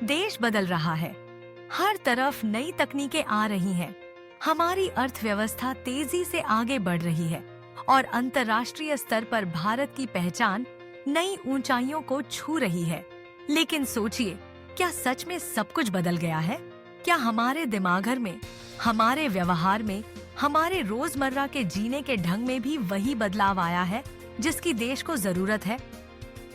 देश बदल रहा है, हर तरफ नई तकनीकें आ रही हैं, हमारी अर्थव्यवस्था तेजी से आगे बढ़ रही है और अंतर्राष्ट्रीय स्तर पर भारत की पहचान नई ऊंचाइयों को छू रही है। लेकिन सोचिए, क्या सच में सब कुछ बदल गया है? क्या हमारे दिमाग में, हमारे व्यवहार में, हमारे रोजमर्रा के जीने के ढंग में भी वही बदलाव आया है जिसकी देश को जरूरत है?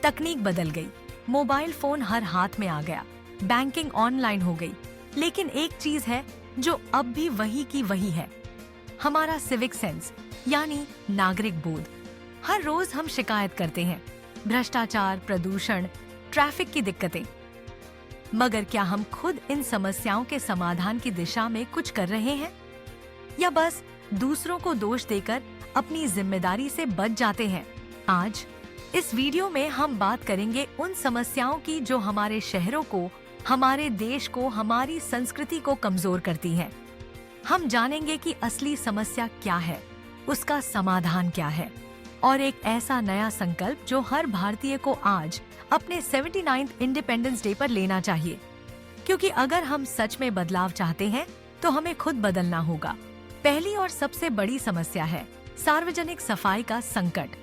तकनीक बदल गई, मोबाइल फोन हर हाथ में आ गया, बैंकिंग ऑनलाइन हो गई, लेकिन एक चीज है जो अब भी वही की वही है, हमारा सिविक सेंस यानी नागरिक बोध। हर रोज हम शिकायत करते हैं, भ्रष्टाचार, प्रदूषण, ट्रैफिक की दिक्कतें, मगर क्या हम खुद इन समस्याओं के समाधान की दिशा में कुछ कर रहे हैं या बस दूसरों को दोष देकर अपनी जिम्मेदारी से बच जाते हैं? आज इस वीडियो में हम बात करेंगे उन समस्याओं की जो हमारे शहरों को, हमारे देश को, हमारी संस्कृति को कमजोर करती हैं। हम जानेंगे कि असली समस्या क्या है, उसका समाधान क्या है और एक ऐसा नया संकल्प जो हर भारतीय को आज अपने 79th इंडिपेंडेंस डे पर लेना चाहिए। क्योंकि अगर हम सच में बदलाव चाहते हैं तो हमें खुद बदलना होगा। पहली और सबसे बड़ी समस्या है सार्वजनिक सफाई का संकट।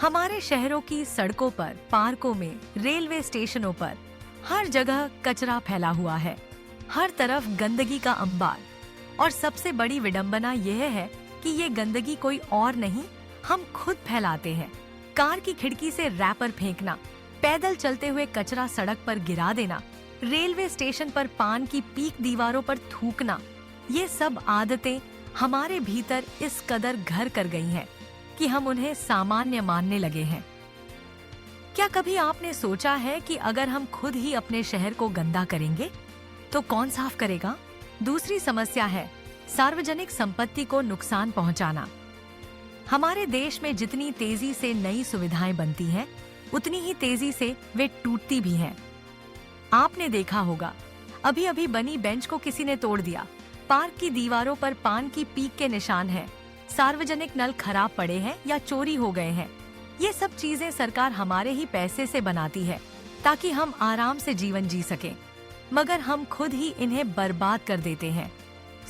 हमारे शहरों की सड़कों पर, पार्कों में, रेलवे स्टेशनों पर हर जगह कचरा फैला हुआ है, हर तरफ गंदगी का अंबार। और सबसे बड़ी विडंबना यह है कि ये गंदगी कोई और नहीं, हम खुद फैलाते हैं। कार की खिड़की से रैपर फेंकना, पैदल चलते हुए कचरा सड़क पर गिरा देना, रेलवे स्टेशन पर पान की पीक दीवारों पर थूकना, ये सब आदतें हमारे भीतर इस कदर घर कर गई हैं कि हम उन्हें सामान्य मानने लगे हैं। क्या कभी आपने सोचा है कि अगर हम खुद ही अपने शहर को गंदा करेंगे तो कौन साफ करेगा? दूसरी समस्या है सार्वजनिक संपत्ति को नुकसान पहुंचाना। हमारे देश में जितनी तेजी से नई सुविधाएं बनती हैं, उतनी ही तेजी से वे टूटती भी हैं। आपने देखा होगा, अभी अभी बनी बेंच को किसी ने तोड़ दिया, पार्क की दीवारों पर पान की पीक के निशान हैं, सार्वजनिक नल खराब पड़े हैं या चोरी हो गए हैं। ये सब चीजें सरकार हमारे ही पैसे से बनाती है ताकि हम आराम से जीवन जी सकें, मगर हम खुद ही इन्हें बर्बाद कर देते हैं।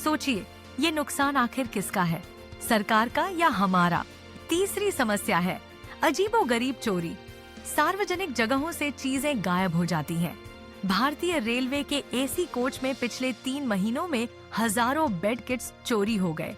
सोचिए, ये नुकसान आखिर किसका है, सरकार का या हमारा? तीसरी समस्या है अजीबोगरीब चोरी। सार्वजनिक जगहों से चीजें गायब हो जाती हैं। भारतीय रेलवे के एसी कोच में पिछले 3 महीनों में हजारों बेड किट्स चोरी हो गए।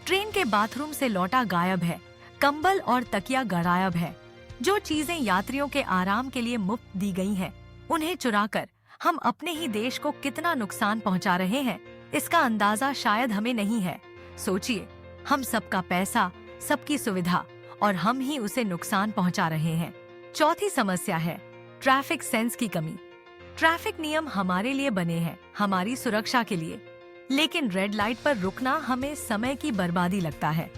ट्रेन के बाथरूम से लौटा गायब है, कंबल और तकिया गायब है। जो चीजें यात्रियों के आराम के लिए मुफ्त दी गई हैं, उन्हें चुराकर हम अपने ही देश को कितना नुकसान पहुंचा रहे हैं, इसका अंदाजा शायद हमें नहीं है। सोचिए, हम सबका पैसा, सबकी सुविधा और हम ही उसे नुकसान पहुंचा रहे हैं। चौथी समस्या है ट्रैफिक सेंस की कमी। ट्रैफिक नियम हमारे लिए बने हैं, हमारी सुरक्षा के लिए, लेकिन रेड लाइट पर रुकना हमें समय की बर्बादी लगता है।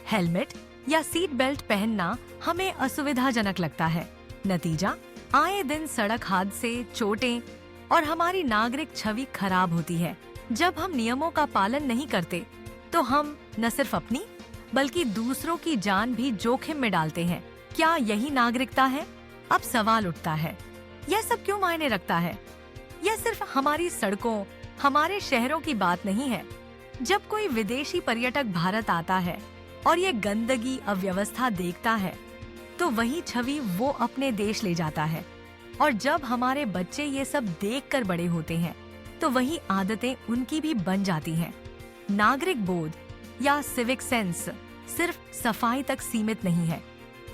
हेलमेट या सीट बेल्ट पहनना हमें असुविधाजनक लगता है। नतीजा, आए दिन सड़क हादसे, चोटें और हमारी नागरिक छवि खराब होती है। जब हम नियमों का पालन नहीं करते तो हम न सिर्फ अपनी बल्कि दूसरों की जान भी जोखिम में डालते हैं। क्या यही नागरिकता है? अब सवाल उठता है, यह सब क्यों मायने रखता है? यह सिर्फ हमारी सड़कों, हमारे शहरों की बात नहीं है। जब कोई विदेशी पर्यटक भारत आता है और ये गंदगी, अव्यवस्था देखता है, तो वही छवि वो अपने देश ले जाता है। और जब हमारे बच्चे ये सब देखकर बड़े होते हैं, तो वही आदतें उनकी भी बन जाती हैं। नागरिक बोध या सिविक सेंस सिर्फ सफाई तक सीमित नहीं है।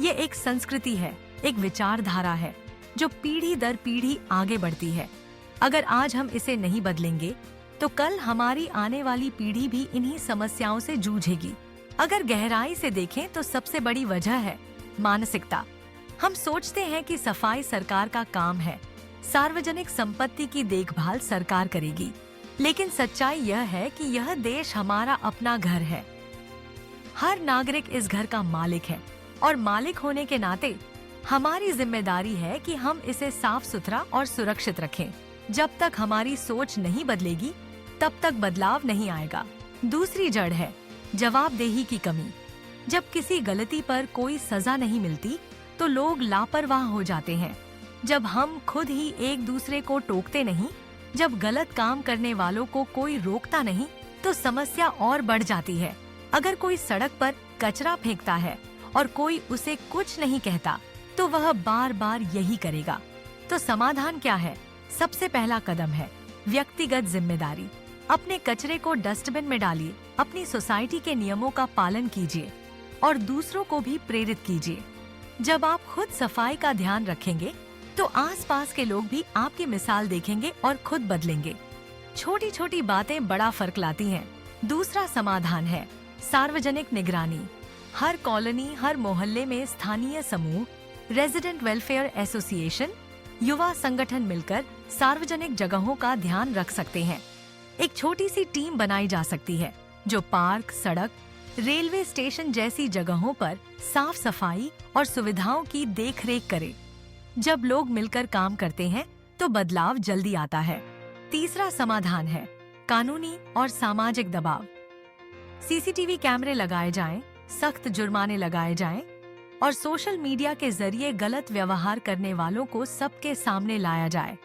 ये एक संस्कृति है, एक विचारधारा है जो पीढ़ी दर पीढ़ी आगे बढ़ती है। अगर आज हम इसे नहीं बदलेंगे तो कल हमारी आने वाली पीढ़ी भी इन्हीं समस्याओं से जूझेगी। अगर गहराई से देखें तो सबसे बड़ी वजह है मानसिकता। हम सोचते हैं कि सफाई सरकार का काम है, सार्वजनिक संपत्ति की देखभाल सरकार करेगी, लेकिन सच्चाई यह है कि यह देश हमारा अपना घर है। हर नागरिक इस घर का मालिक है और मालिक होने के नाते हमारी जिम्मेदारी है कि हम इसे साफ सुथरा और सुरक्षित रखें। जब तक हमारी सोच नहीं बदलेगी, तब तक बदलाव नहीं आएगा। दूसरी जड़ है जवाबदेही की कमी। जब किसी गलती पर कोई सजा नहीं मिलती तो लोग लापरवाह हो जाते हैं। जब हम खुद ही एक दूसरे को टोकते नहीं, जब गलत काम करने वालों को कोई रोकता नहीं, तो समस्या और बढ़ जाती है। अगर कोई सड़क पर कचरा फेंकता है और कोई उसे कुछ नहीं कहता, तो वह बार बार यही करेगा। तो समाधान क्या है? सबसे पहला कदम है व्यक्तिगत जिम्मेदारी। अपने कचरे को डस्टबिन में डालिए, अपनी सोसाइटी के नियमों का पालन कीजिए और दूसरों को भी प्रेरित कीजिए। जब आप खुद सफाई का ध्यान रखेंगे, तो आसपास के लोग भी आपकी मिसाल देखेंगे और खुद बदलेंगे। छोटी छोटी बातें बड़ा फर्क लाती हैं। दूसरा समाधान है सार्वजनिक निगरानी। हर कॉलोनी, हर मोहल्ले में स्थानीय समूह, रेजिडेंट वेलफेयर एसोसिएशन, युवा संगठन मिलकर सार्वजनिक जगहों का ध्यान रख सकते हैं। एक छोटी सी टीम बनाई जा सकती है जो पार्क, सड़क, रेलवे स्टेशन जैसी जगहों पर साफ सफाई और सुविधाओं की देखरेख करे। जब लोग मिलकर काम करते हैं तो बदलाव जल्दी आता है। तीसरा समाधान है कानूनी और सामाजिक दबाव। सीसीटीवी कैमरे लगाए जाएं, सख्त जुर्माने लगाए जाएं और सोशल मीडिया के जरिए गलत व्यवहार करने वालों को सबके सामने लाया जाए।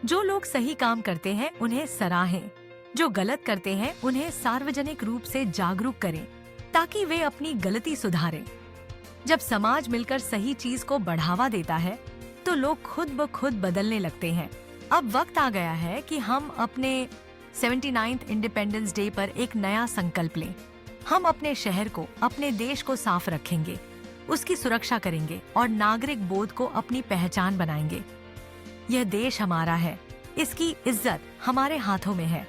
जो लोग सही काम करते हैं उन्हें सराहें, जो गलत करते हैं उन्हें सार्वजनिक रूप से जागरूक करें ताकि वे अपनी गलती सुधारें। जब समाज मिलकर सही चीज को बढ़ावा देता है तो लोग खुद ब खुद बदलने लगते हैं। अब वक्त आ गया है कि हम अपने 79th इंडिपेंडेंस डे पर एक नया संकल्प लें। हम अपने शहर को, अपने देश को साफ रखेंगे, उसकी सुरक्षा करेंगे और नागरिक बोध को अपनी पहचान बनाएंगे। यह देश हमारा है, इसकी इज्जत हमारे हाथों में है।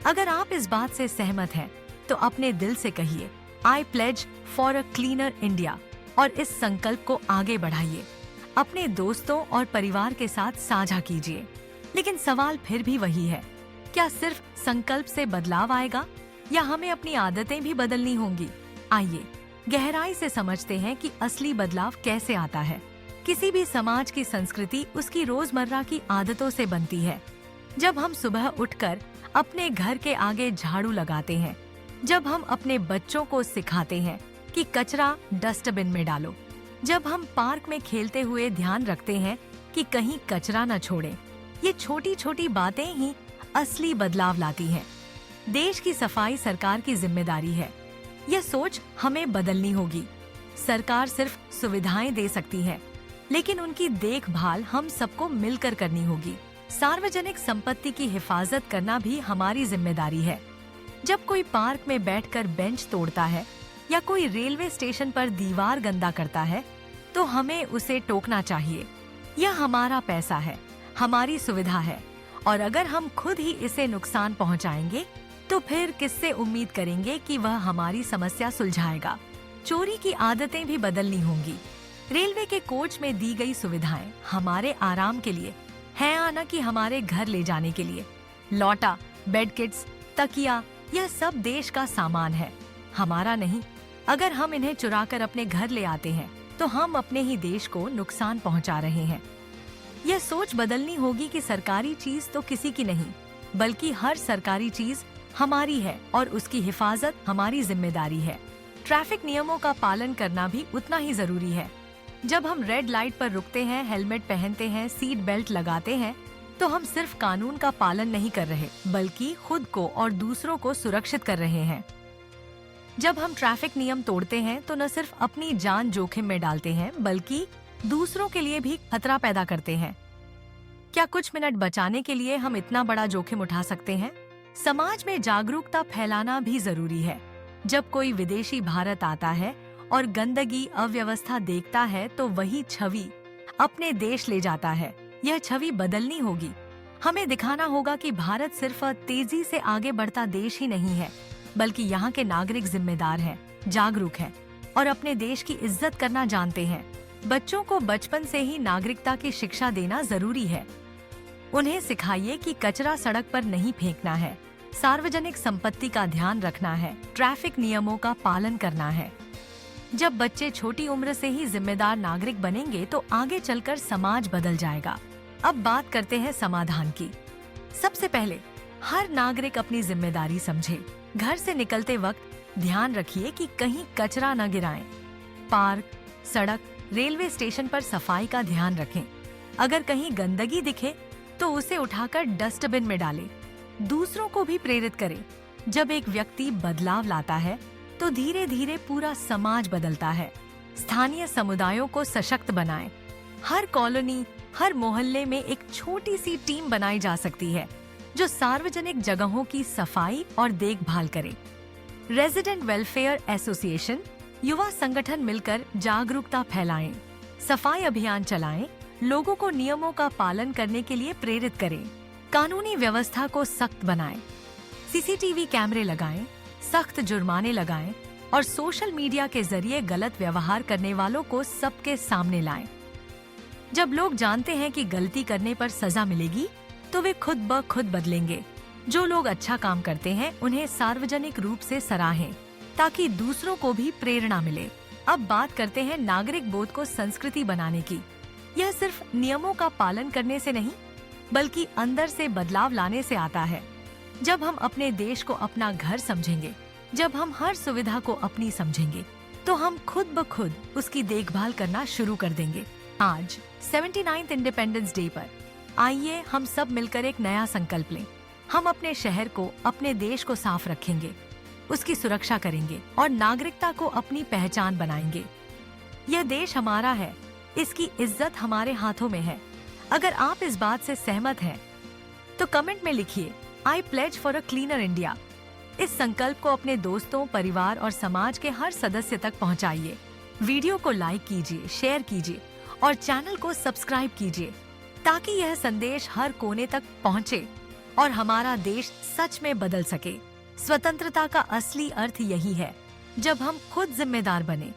अगर आप इस बात से सहमत हैं, तो अपने दिल से कहिए I pledge for a cleaner India और इस संकल्प को आगे बढ़ाइए। अपने दोस्तों और परिवार के साथ साझा कीजिए। लेकिन सवाल फिर भी वही है, क्या सिर्फ संकल्प से बदलाव आएगा या हमें अपनी आदतें भी बदलनी होंगी? आइए गहराई से समझते हैं कि असली बदलाव कैसे आता है। किसी भी समाज की संस्कृति उसकी रोजमर्रा की आदतों से बनती है। जब हम सुबह उठकर अपने घर के आगे झाड़ू लगाते हैं, जब हम अपने बच्चों को सिखाते हैं कि कचरा डस्टबिन में डालो, जब हम पार्क में खेलते हुए ध्यान रखते हैं कि कहीं कचरा न छोड़ें, ये छोटी छोटी बातें ही असली बदलाव लाती हैं। देश की सफाई सरकार की जिम्मेदारी है। यह सोच हमें बदलनी होगी। सरकार सिर्फ सुविधाएं दे सकती है, लेकिन उनकी देखभाल हम सबको मिलकर करनी होगी। सार्वजनिक संपत्ति की हिफाजत करना भी हमारी जिम्मेदारी है। जब कोई पार्क में बैठकर बेंच तोड़ता है या कोई रेलवे स्टेशन पर दीवार गंदा करता है, तो हमें उसे टोकना चाहिए। यह हमारा पैसा है, हमारी सुविधा है, और अगर हम खुद ही इसे नुकसान पहुंचाएंगे, तो फिर किससे उम्मीद करेंगे कि वह हमारी समस्या सुलझाएगा? चोरी की आदतें भी बदलनी होंगी। रेलवे के कोच में दी गई सुविधाएं हमारे आराम के लिए है, आना कि हमारे घर ले जाने के लिए। लौटा, बेड किट्स, तकिया, यह सब देश का सामान है, हमारा नहीं। अगर हम इन्हें चुराकर अपने घर ले आते हैं, तो हम अपने ही देश को नुकसान पहुंचा रहे हैं। यह सोच बदलनी होगी कि सरकारी चीज तो किसी की नहीं, बल्कि हर सरकारी चीज हमारी है और उसकी हिफाजत हमारी जिम्मेदारी है। ट्रैफिक नियमों का पालन करना भी उतना ही जरूरी है। जब हम रेड लाइट पर रुकते हैं, हेलमेट पहनते हैं, सीट बेल्ट लगाते हैं, तो हम सिर्फ कानून का पालन नहीं कर रहे, बल्कि खुद को और दूसरों को सुरक्षित कर रहे हैं। जब हम ट्रैफिक नियम तोड़ते हैं, तो न सिर्फ अपनी जान जोखिम में डालते हैं, बल्कि दूसरों के लिए भी खतरा पैदा करते हैं। क्या कुछ मिनट बचाने के लिए हम इतना बड़ा जोखिम उठा सकते हैं? समाज में जागरूकता फैलाना भी जरूरी है। जब कोई विदेशी भारत आता है और गंदगी, अव्यवस्था देखता है, तो वही छवि अपने देश ले जाता है। यह छवि बदलनी होगी। हमें दिखाना होगा कि भारत सिर्फ तेजी से आगे बढ़ता देश ही नहीं है, बल्कि यहाँ के नागरिक जिम्मेदार हैं, जागरूक हैं और अपने देश की इज्जत करना जानते हैं। बच्चों को बचपन से ही नागरिकता की शिक्षा देना जरूरी है। उन्हें सिखाइए कि कचरा सड़क पर नहीं फेंकना है, सार्वजनिक संपत्ति का ध्यान रखना है, ट्रैफिक नियमों का पालन करना है। जब बच्चे छोटी उम्र से ही जिम्मेदार नागरिक बनेंगे, तो आगे चलकर समाज बदल जाएगा। अब बात करते हैं समाधान की। सबसे पहले हर नागरिक अपनी जिम्मेदारी समझे। घर से निकलते वक्त ध्यान रखिए कि कहीं कचरा न गिराएं। पार्क, सड़क, रेलवे स्टेशन पर सफाई का ध्यान रखें। अगर कहीं गंदगी दिखे तो उसे उठाकर डस्टबिन में डालें। दूसरों को भी प्रेरित करें। जब एक व्यक्ति बदलाव लाता है तो धीरे धीरे पूरा समाज बदलता है। स्थानीय समुदायों को सशक्त बनाएं। हर कॉलोनी, हर मोहल्ले में एक छोटी सी टीम बनाई जा सकती है जो सार्वजनिक जगहों की सफाई और देखभाल करे। रेजिडेंट वेलफेयर एसोसिएशन, युवा संगठन मिलकर जागरूकता फैलाएं, सफाई अभियान चलाएं, लोगों को नियमों का पालन करने के लिए प्रेरित करें। कानूनी व्यवस्था को सख्त बनाएं, सीसीटीवी कैमरे लगाएं, सख्त जुर्माने लगाएं और सोशल मीडिया के जरिए गलत व्यवहार करने वालों को सबके सामने लाएं। जब लोग जानते हैं कि गलती करने पर सजा मिलेगी तो वे खुद ब खुद बदलेंगे। जो लोग अच्छा काम करते हैं उन्हें सार्वजनिक रूप से सराहें ताकि दूसरों को भी प्रेरणा मिले। अब बात करते हैं नागरिक बोध को संस्कृति बनाने की। यह सिर्फ नियमों का पालन करने से नहीं बल्कि अंदर से बदलाव लाने से आता है। जब हम अपने देश को अपना घर समझेंगे, जब हम हर सुविधा को अपनी समझेंगे, तो हम खुद ब खुद उसकी देखभाल करना शुरू कर देंगे। आज 79th इंडिपेंडेंस डे पर आइए हम सब मिलकर एक नया संकल्प लें। हम अपने शहर को, अपने देश को साफ रखेंगे, उसकी सुरक्षा करेंगे और नागरिकता को अपनी पहचान बनाएंगे। यह देश हमारा है, इसकी इज्जत हमारे हाथों में है। अगर आप इस बात से सहमत हैं, तो कमेंट में लिखिए I pledge for a cleaner India. इस संकल्प को अपने दोस्तों, परिवार और समाज के हर सदस्य तक पहुंचाइए। वीडियो को लाइक कीजिए, शेयर कीजिए और चैनल को सब्सक्राइब कीजिए ताकि यह संदेश हर कोने तक पहुंचे और हमारा देश सच में बदल सके। स्वतंत्रता का असली अर्थ यही है, जब हम खुद जिम्मेदार बने,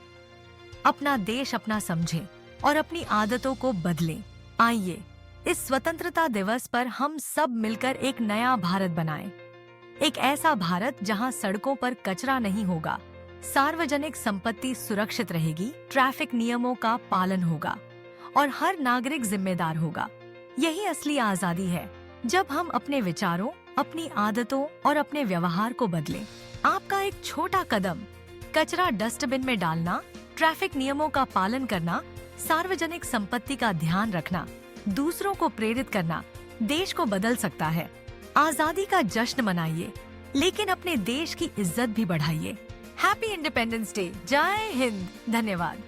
अपना देश अपना समझें और अपनी आदतों को बदलें। आइए इस स्वतंत्रता दिवस पर हम सब मिलकर एक नया भारत बनाएं। एक ऐसा भारत जहां सड़कों पर कचरा नहीं होगा, सार्वजनिक संपत्ति सुरक्षित रहेगी, ट्रैफिक नियमों का पालन होगा और हर नागरिक जिम्मेदार होगा। यही असली आजादी है, जब हम अपने विचारों, अपनी आदतों और अपने व्यवहार को बदलें। आपका एक छोटा कदम, कचरा डस्टबिन में डालना, ट्रैफिक नियमों का पालन करना, सार्वजनिक संपत्ति का ध्यान रखना, दूसरों को प्रेरित करना, देश को बदल सकता है। आजादी का जश्न मनाइए, लेकिन अपने देश की इज्जत भी बढ़ाइए। Happy independence day. जय हिंद। धन्यवाद।